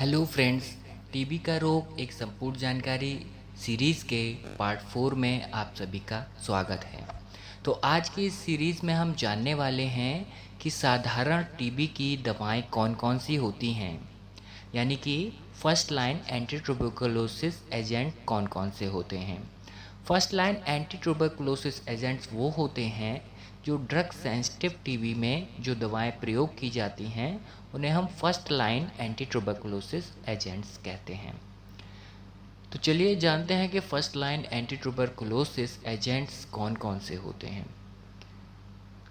Hello friends, TB का रोग एक संपूर्ण जानकारी सीरीज़ के पार्ट 4 में आप सभी का स्वागत है। तो आज की इस सीरीज़ में हम जानने वाले हैं कि साधारण टीबी की दवाएं कौन कौन सी होती हैं, यानी कि first line anti tuberculosis agent कौन कौन से होते हैं। First line anti tuberculosis agents वो होते हैं जो ड्रग सेंसिटिव टीबी में जो दवाएं प्रयोग की जाती हैं उन्हें हम first line anti tuberculosis agents कहते हैं। तो चलिए जानते हैं कि first line anti tuberculosis agents कौन कौन से होते हैं।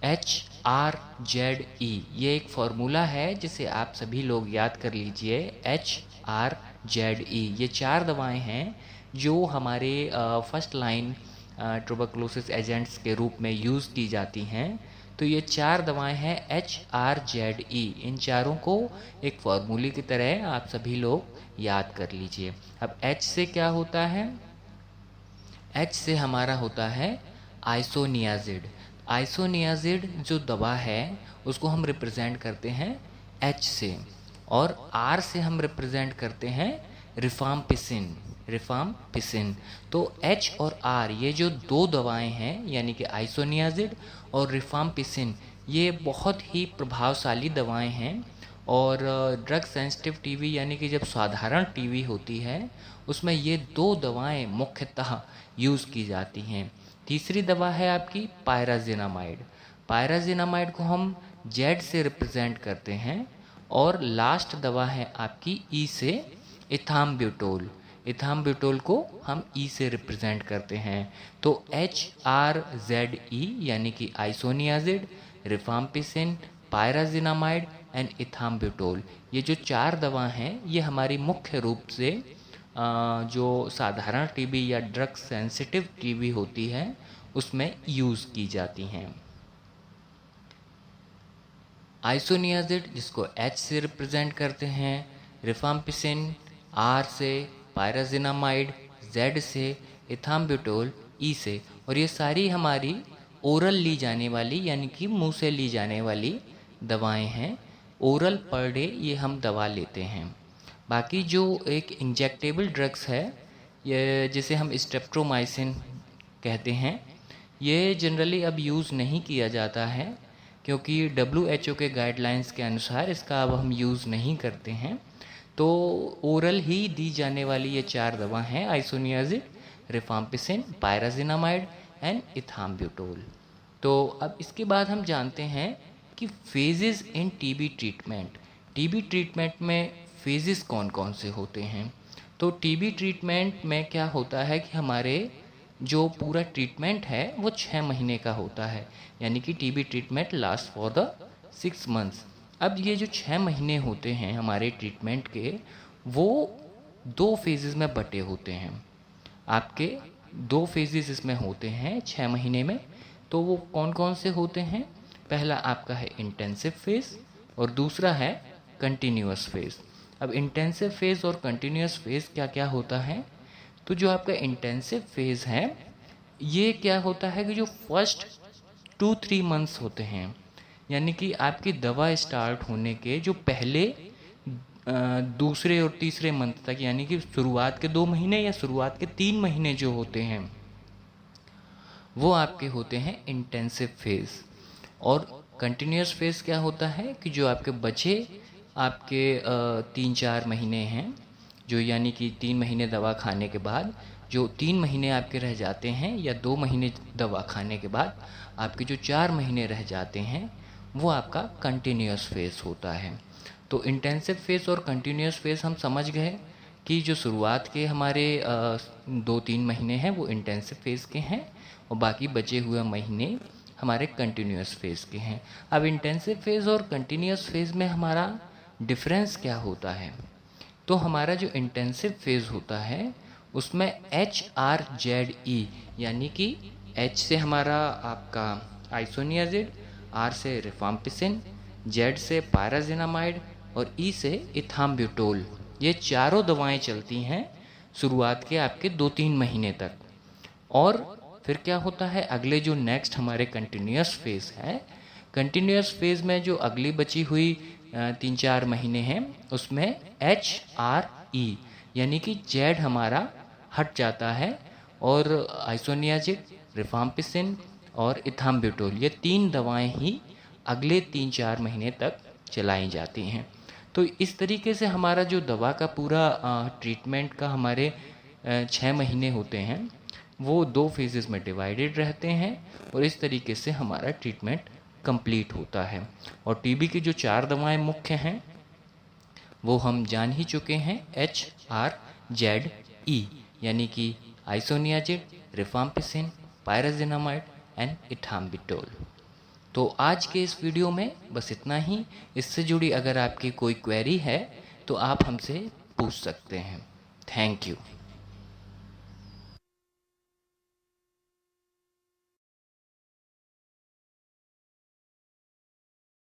HRZE ये एक फॉर्मूला है जिसे आप सभी लोग याद कर लीजिए। HRZE ये 4 दवाएं हैं जो हमारे फर्स्ट लाइन ट्यूबरकुलोसिस एजेंट्स के रूप में यूज़ की जाती हैं। तो ये 4 दवाएं हैं HRZE। इन चारों को एक फॉर्मूले की तरह आप सभी लोग याद कर लीजिए। अब H से क्या होता है? H से हमारा होता है आइसोनियाजिड। आइसोनियाजिड जो दवा है उसको हम रिप्रेजेंट करते हैं H से, और R से हम रिप्रेजेंट करते हैं रिफाम्पिसिन। रिफाम्पिसिन तो H और R ये जो 2 दवाएं हैं, यानी कि आइसोनियाजिड और रिफाम्पिसिन, ये बहुत ही प्रभावशाली दवाएं हैं। और ड्रग सेंसिटिव टीबी यानी कि जब साधारण टीबी होती है उसमें ये 2 दवाएं मुख्यतः यूज़ की जाती हैं। तीसरी दवा है आपकी पायराजिनामाइड। पायराजिनामाइड को हम जेड से रिप्रेजेंट करते हैं। और लास्ट दवा है आपकी ई से इथाम्ब्यूटोल। इथाम्ब्यूटोल को हम ई से रिप्रेजेंट करते हैं। तो HRZE यानी कि आइसोनियाजिड, रिफाम्पिसिन, पायराजिनामाइड एंड इथाम्ब्यूटोल, ये जो 4 दवा हैं ये हमारी मुख्य रूप से जो साधारण टीबी या ड्रग सेंसिटिव टीबी होती है उसमें यूज़ की जाती हैं। आइसोनियाजिड जिसको H से रिप्रेजेंट करते हैं, रिफाम्पिसिन R से, पायराजिनामाइड Z से, इथाम्ब्यूटोल E से, और ये सारी हमारी ओरल ली जाने वाली यानी कि मुंह से ली जाने वाली दवाएं हैं। ओरल पर डे ये हम दवा लेते हैं। बाकी जो एक इंजेक्टेबल ड्रग्स है ये जिसे हम स्ट्रेप्टोमाइसिन कहते हैं, ये जनरली अब यूज़ नहीं किया जाता है क्योंकि WHO के गाइडलाइंस के अनुसार इसका अब हम यूज़ नहीं करते हैं। तो ओरल ही दी जाने वाली ये 4 दवा हैं, आइसोनियाजिड, रिफाम्पिसिन, पायराजिनामाइड एंड इथाम्ब्यूटोल। तो अब इसके बाद हम जानते हैं कि फेजेस इन टीबी ट्रीटमेंट। टीबी ट्रीटमेंट में फेजेस कौन कौन से होते हैं। तो टीबी ट्रीटमेंट में क्या होता है कि हमारे जो पूरा ट्रीटमेंट है वो 6 महीने का होता है, यानी कि TB treatment last for the 6 months. अब ये जो 6 महीने होते हैं हमारे ट्रीटमेंट के, वो 2 फेजेस में बटे होते हैं। आपके 2 फेजेस इसमें होते हैं 6 महीने में। तो वो कौन कौन से होते हैं? पहला आपका है इंटेंसिव फेज़ और दूसरा है कंटिन्यूअस फेज़। अब इंटेंसिव फेज़ और कंटिन्यूअस फेज़ क्या क्या होता है? तो जो आपका इंटेंसिव फेज़ है ये क्या होता है कि जो फर्स्ट 2-3 मंथ्स होते हैं, यानी कि आपकी दवा स्टार्ट होने के जो पहले दूसरे और तीसरे मंथ तक, यानी कि शुरुआत के 2 महीने या शुरुआत के 3 महीने जो होते हैं वो आपके होते हैं इंटेंसिव फेज़। और कंटिन्यूअस फेज़ क्या होता है कि जो आपके बचे आपके 3-4 महीने हैं, जो यानी कि 3 महीने दवा खाने के बाद जो 3 महीने आपके रह जाते हैं, या 2 महीने दवा खाने के बाद आपके जो 4 महीने रह जाते हैं वो आपका कंटिन्यूअस फेज़ होता है। तो इंटेंसिव फेज़ और कंटिन्यूअस फेज़ हम समझ गए कि जो शुरुआत के हमारे 2-3 महीने हैं वो इंटेंसिव फेज़ के हैं और बाकी बचे हुए महीने हमारे कंटिन्यूअस फेज़ के हैं। अब इंटेंसिव फेज़ और कंटिन्यूअस फेज़ में हमारा डिफरेंस क्या होता है? तो हमारा जो इंटेंसिव फेज़ होता है उसमें HRZE यानी कि H से हमारा आपका आइसोनियाजिड, R से रिफाम्पिसिन, Z से पायराजिनामाइड और E से इथाम्ब्यूटोल, ये चारों दवाएं चलती हैं शुरुआत के आपके 2-3 महीने तक। और फिर क्या होता है, अगले जो नेक्स्ट हमारे कंटिन्यूअस फेज़ है, कंटिन्यूअस फेज़ में जो अगली बची हुई 3-4 महीने हैं उसमें HRE यानी कि जेड हमारा हट जाता है और आइसोनियाजिड, रिफाम्पिसिन और इथाम्ब्यूटोल ये 3 दवाएं ही अगले 3-4 महीने तक चलाई जाती हैं। तो इस तरीके से हमारा जो दवा का पूरा ट्रीटमेंट का हमारे 6 महीने होते हैं वो 2 फेजेस में डिवाइडेड रहते हैं और इस तरीके से हमारा ट्रीटमेंट कंप्लीट होता है। और टीबी की जो 4 दवाएं मुख्य हैं वो हम जान ही चुके हैं, HRZE यानी कि आइसोनियाजिड, रिफाम्पिसिन, पायराजिनामाइड एंड इथाम्ब्यूटोल। तो आज के इस वीडियो में बस इतना ही। इससे जुड़ी अगर आपकी कोई क्वेरी है तो आप हमसे पूछ सकते हैं। Thank you.